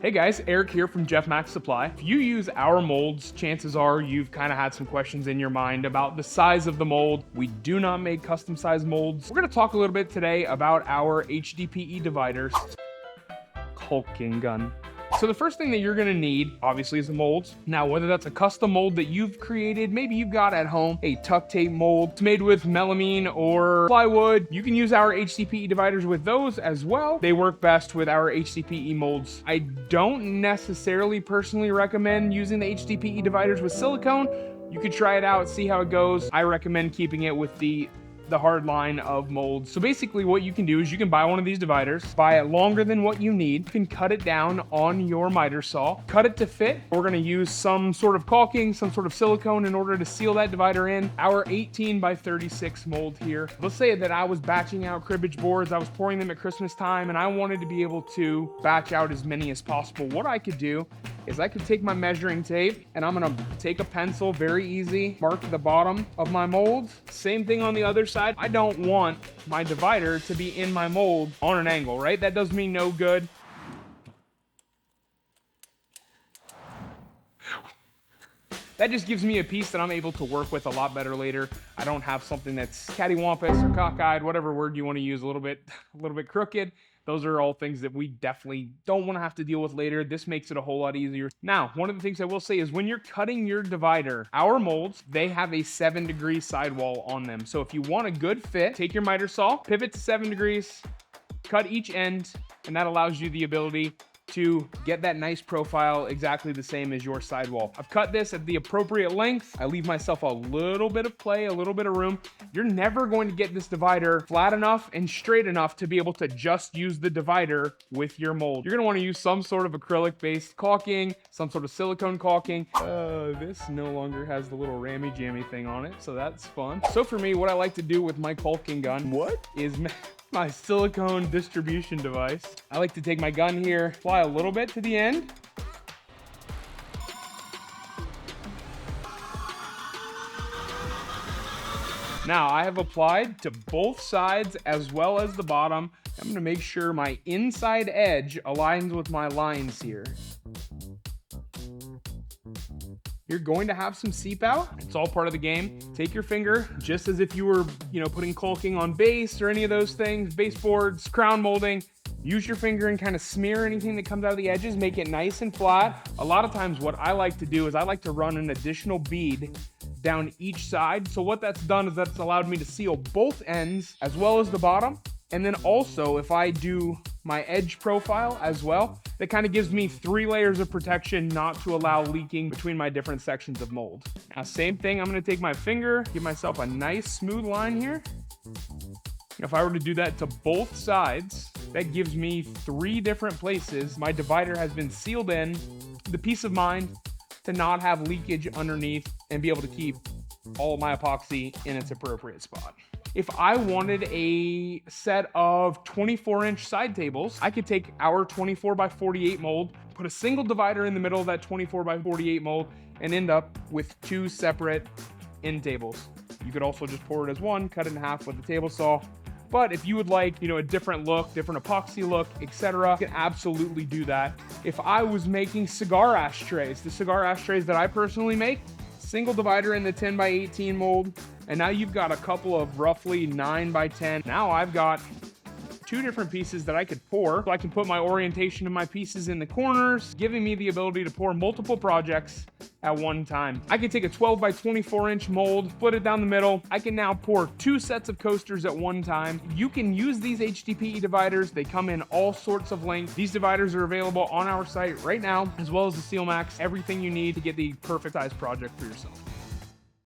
Hey guys, Eric here from Jeff Max Supply. If you use our molds, chances are you've kind of had some questions in your mind about the size of the mold. We do not make custom size molds. We're going to talk a little bit today about our HDPE dividers. Caulking gun. So the first thing that you're gonna need, obviously, is a mold. Now, whether that's a custom mold that you've created, maybe you've got at home a tuck tape mold made with melamine or plywood, you can use our HDPE dividers with those as well. They work best with our HDPE molds. I don't necessarily personally recommend using the HDPE dividers with silicone. You could try it out, see how it goes. I recommend keeping it with the hard line of molds. So basically what you can do is you can buy one of these dividers, buy it longer than what you need. You can cut it down on your miter saw, cut it to fit. We're gonna use some sort of caulking, some sort of silicone in order to seal that divider in. Our 18 by 36 mold here. Let's say that I was batching out cribbage boards, I was pouring them at Christmas time, and I wanted to be able to batch out as many as possible. What I could do is I could take my measuring tape and I'm gonna take a pencil, very easy, mark the bottom of my mold. Same thing on the other side. I don't want my divider to be in my mold on an angle, right? That does me no good. That just gives me a piece that I'm able to work with a lot better later. I don't have something that's cattywampus or cockeyed, whatever word you want to use, a little bit crooked. Those are all things that we definitely don't want to have to deal with later. This makes it a whole lot easier. Now, one of the things I will say is when you're cutting your divider, our molds, they have a 7-degree sidewall on them. So if you want a good fit, take your miter saw, pivot to 7 degrees, cut each end, and that allows you the ability to get that nice profile exactly the same as your sidewall. I've cut this at the appropriate length. I leave myself a little bit of play, a little bit of room. You're never going to get this divider flat enough and straight enough to be able to just use the divider with your mold. You're gonna wanna use some sort of acrylic-based caulking, some sort of silicone caulking. This no longer has the little rammy-jammy thing on it, so that's fun. So for me, what I like to do with my caulking gun is my silicone distribution device. I like to take my gun here, fly a little bit to the end. Now I have applied to both sides as well as the bottom. I'm gonna make sure my inside edge aligns with my lines here. You're going to have some seep out. It's all part of the game. Take your finger, just as if you were, putting caulking on base or any of those things, baseboards, crown molding. Use your finger and kind of smear anything that comes out of the edges, make it nice and flat. A lot of times what I like to do is I like to run an additional bead down each side. So what that's done is that's allowed me to seal both ends as well as the bottom. And then also if I do my edge profile as well, that kind of gives me 3 layers of protection not to allow leaking between my different sections of mold. Now, same thing, I'm gonna take my finger, give myself a nice smooth line here. If I were to do that to both sides, that gives me 3 different places my divider has been sealed in, the peace of mind to not have leakage underneath and be able to keep all of my epoxy in its appropriate spot. If I wanted a set of 24-inch side tables, I could take our 24 by 48 mold, put a single divider in the middle of that 24 by 48 mold, and end up with 2 separate end tables. You could also just pour it as one, cut it in half with the table saw. But if you would like, a different look, different epoxy look, etc., you can absolutely do that. If I was making cigar ashtrays, the cigar ashtrays that I personally make, single divider in the 10 by 18 mold, and now you've got a couple of roughly 9 by 10. Now I've got 2 different pieces that I could pour. So I can put my orientation of my pieces in the corners, giving me the ability to pour multiple projects at one time. I can take a 12 by 24 inch mold, split it down the middle. I can now pour 2 sets of coasters at one time. You can use these HDPE dividers. They come in all sorts of lengths. These dividers are available on our site right now, as well as the SealMax, everything you need to get the perfect size project for yourself.